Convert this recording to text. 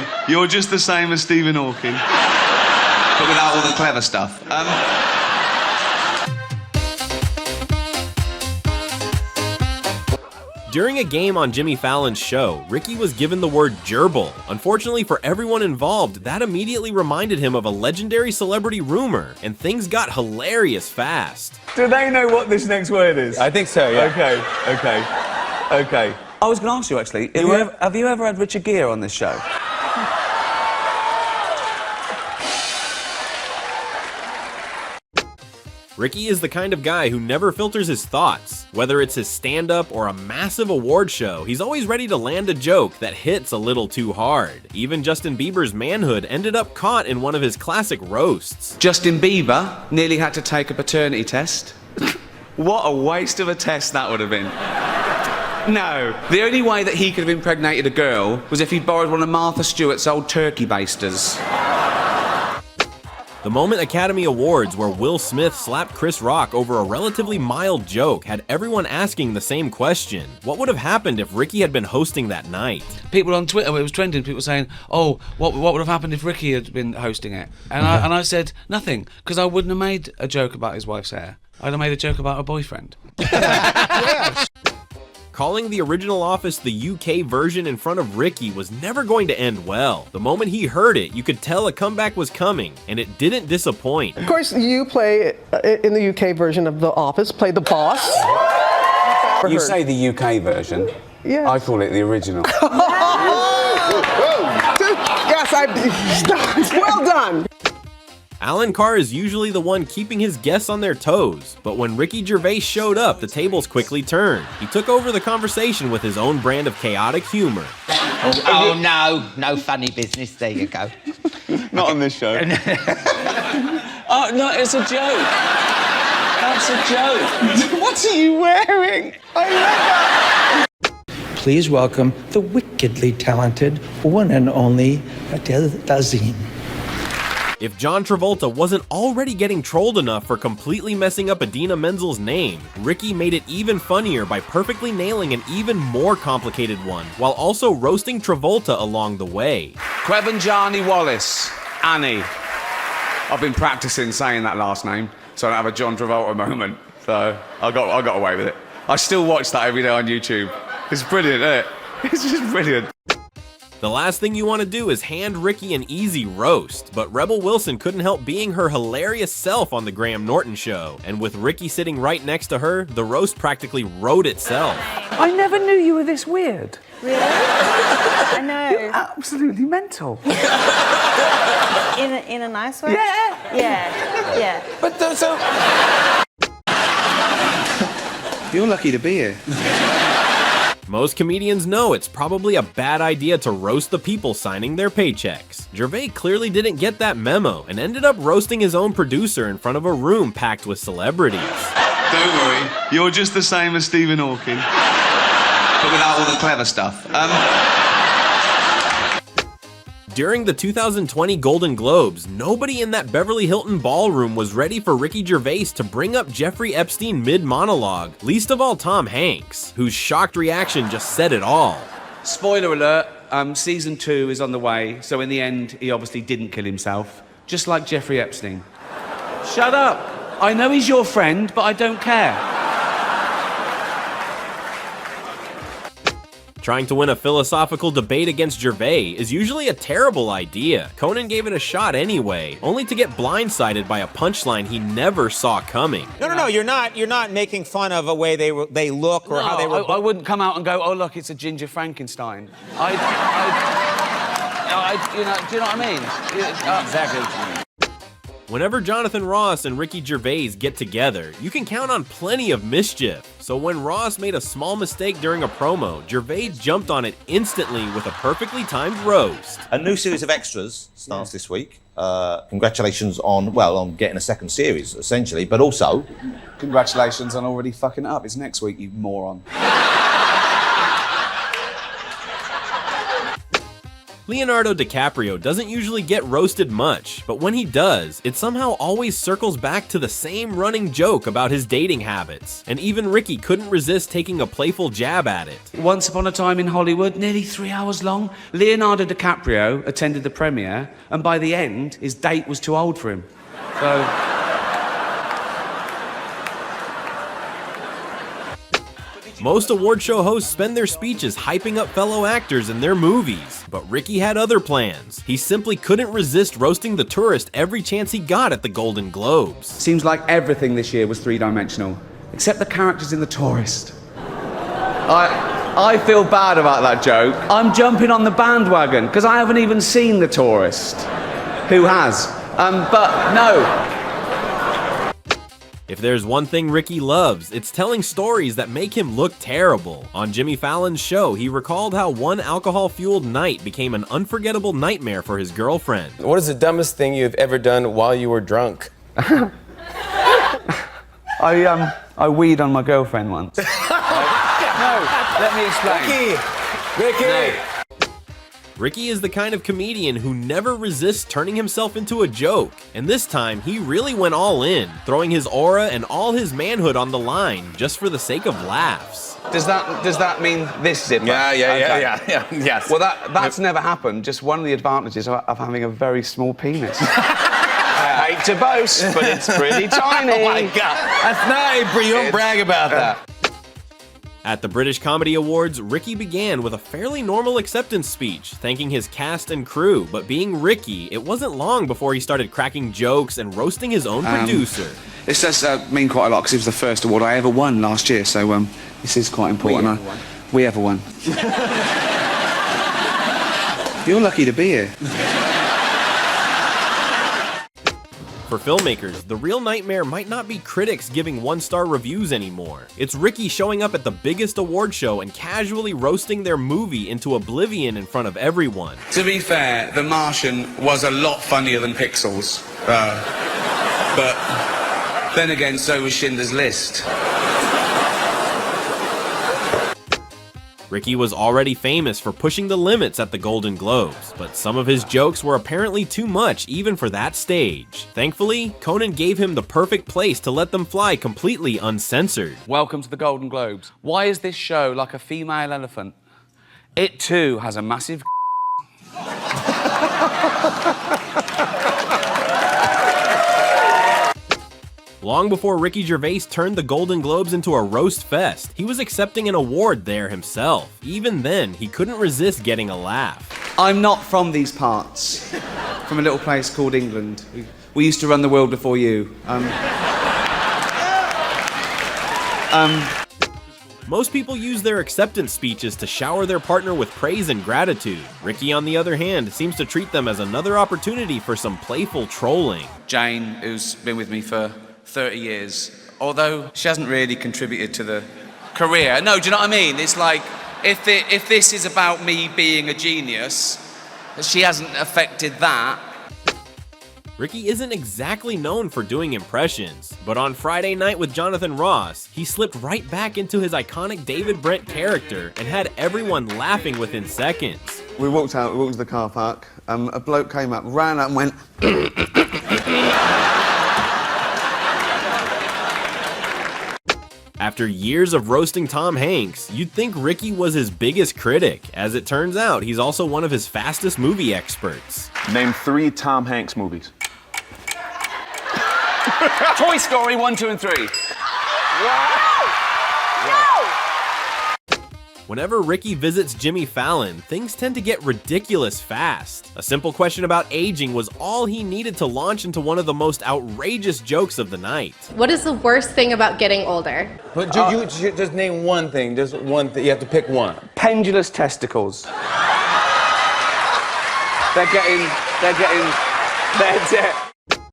worry, you're just the same as Stephen Hawking, but without all the clever stuff. During a game on Jimmy Fallon's show, Ricky was given the word gerbil. Unfortunately for everyone involved, that immediately reminded him of a legendary celebrity rumor, and things got hilarious fast. Do they know what this next word is? I think so, yeah. Okay. I was going to ask you, actually, have you ever had Richard Gere on this show? Ricky is the kind of guy who never filters his thoughts. Whether it's his stand-up or a massive award show, he's always ready to land a joke that hits a little too hard. Even Justin Bieber's manhood ended up caught in one of his classic roasts. Justin Bieber nearly had to take a paternity test. What a waste of a test that would have been. No. The only way that he could have impregnated a girl was if he'd borrowed one of Martha Stewart's old turkey basters. The moment Academy Awards where Will Smith slapped Chris Rock over a relatively mild joke had everyone asking the same question. What would have happened if Ricky had been hosting that night? People on Twitter, it was trending, people saying, oh, what would have happened if Ricky had been hosting it? And I said, nothing, because I wouldn't have made a joke about his wife's hair. I'd have made a joke about her boyfriend. Calling the original Office the UK version in front of Ricky was never going to end well. The moment he heard it, you could tell a comeback was coming, and it didn't disappoint. Of course, you play, in the UK version of The Office, play the boss. You say the UK version. Yeah. I call it the original. Yes, well done. Alan Carr is usually the one keeping his guests on their toes, but when Ricky Gervais showed up, the tables quickly turned. He took over the conversation with his own brand of chaotic humor. Oh, no funny business, there you go. Not on this show. Oh, no, it's a joke. That's a joke. What are you wearing? I love that. Please welcome the wickedly talented one and only Adele Dazeem. If John Travolta wasn't already getting trolled enough for completely messing up Idina Menzel's name, Ricky made it even funnier by perfectly nailing an even more complicated one, while also roasting Travolta along the way. Quebenjani Wallace. Annie. I've been practicing saying that last name, so I don't have a John Travolta moment. So I got away with it. I still watch that every day on YouTube. It's brilliant, isn't it? It's just brilliant. The last thing you want to do is hand Ricky an easy roast, but Rebel Wilson couldn't help being her hilarious self on the Graham Norton show, and with Ricky sitting right next to her, the roast practically wrote itself. I never knew you were this weird. Really? I know. You're absolutely mental. In a nice way? Yeah. Yeah. But so... You're lucky to be here. Most comedians know it's probably a bad idea to roast the people signing their paychecks. Gervais clearly didn't get that memo and ended up roasting his own producer in front of a room packed with celebrities. Don't worry, you're just the same as Stephen Hawking, but without all the clever stuff. During the 2020 Golden Globes, nobody in that Beverly Hilton ballroom was ready for Ricky Gervais to bring up Jeffrey Epstein mid-monologue, least of all Tom Hanks, whose shocked reaction just said it all. Spoiler alert, season 2 is on the way, so in the end, he obviously didn't kill himself, just like Jeffrey Epstein. Shut up. I know he's your friend, but I don't care. Trying to win a philosophical debate against Gervais is usually a terrible idea. Conan gave it a shot anyway, only to get blindsided by a punchline he never saw coming. No, you're not making fun of a way they look or how they were. I wouldn't come out and go, oh, look, it's a ginger Frankenstein. Do you know what I mean? Exactly. Whenever Jonathan Ross and Ricky Gervais get together, you can count on plenty of mischief. So when Ross made a small mistake during a promo, Gervais jumped on it instantly with a perfectly timed roast. A new series of extras starts this week. Congratulations on getting a second series, essentially, but also... Congratulations on already fucking it up. It's next week, you moron. Leonardo DiCaprio doesn't usually get roasted much, but when he does, it somehow always circles back to the same running joke about his dating habits, and even Ricky couldn't resist taking a playful jab at it. Once Upon a Time in Hollywood, nearly 3 hours long. Leonardo DiCaprio attended the premiere, and by the end, his date was too old for him. So... Most award show hosts spend their speeches hyping up fellow actors in their movies, but Ricky had other plans. He simply couldn't resist roasting the tourist every chance he got at the Golden Globes. Seems like everything this year was three-dimensional, except the characters in The Tourist. I feel bad about that joke. I'm jumping on the bandwagon, because I haven't even seen The Tourist. Who has? But no. If there's one thing Ricky loves, it's telling stories that make him look terrible. On Jimmy Fallon's show, he recalled how one alcohol-fueled night became an unforgettable nightmare for his girlfriend. What is the dumbest thing you've ever done while you were drunk? I weed on my girlfriend once. No, let me explain. Ricky! No. Ricky is the kind of comedian who never resists turning himself into a joke, and this time he really went all in, throwing his aura and all his manhood on the line just for the sake of laughs. Does that mean this zipper? Yeah, yes. Well, that's never happened. Just one of the advantages of having a very small penis. I hate to boast, but it's pretty tiny. Oh my God, that's not, you don't brag about that. At the British Comedy Awards, Ricky began with a fairly normal acceptance speech, thanking his cast and crew, but being Ricky, it wasn't long before he started cracking jokes and roasting his own producer. This does mean quite a lot, because it was the first award I ever won last year, so this is quite important. We ever won. You're lucky to be here. For filmmakers, the real nightmare might not be critics giving one-star reviews anymore. It's Ricky showing up at the biggest award show and casually roasting their movie into oblivion in front of everyone. To be fair, The Martian was a lot funnier than Pixels. But then again, so was Schindler's List. Ricky was already famous for pushing the limits at the Golden Globes, but some of his jokes were apparently too much even for that stage. Thankfully, Conan gave him the perfect place to let them fly completely uncensored. Welcome to the Golden Globes. Why is this show like a female elephant? It too has a massive Long before Ricky Gervais turned the Golden Globes into a roast fest, he was accepting an award there himself. Even then, he couldn't resist getting a laugh. I'm not from these parts. From a little place called England. We used to run the world before you. Most people use their acceptance speeches to shower their partner with praise and gratitude. Ricky, on the other hand, seems to treat them as another opportunity for some playful trolling. Jane, who's been with me for 30 years, although she hasn't really contributed to the career. No, do you know what I mean? It's like, if this is about me being a genius, she hasn't affected that. Ricky isn't exactly known for doing impressions, but on Friday Night with Jonathan Ross, he slipped right back into his iconic David Brent character and had everyone laughing within seconds. We walked to the car park. A bloke came up, ran up and went... After years of roasting Tom Hanks, you'd think Ricky was his biggest critic. As it turns out, he's also one of his fastest movie experts. Name 3 Tom Hanks movies. Toy Story 1, 2, and 3. Whenever Ricky visits Jimmy Fallon, things tend to get ridiculous fast. A simple question about aging was all he needed to launch into one of the most outrageous jokes of the night. What is the worst thing about getting older? But you just name one thing, just one thing. You have to pick one. Pendulous testicles. They're getting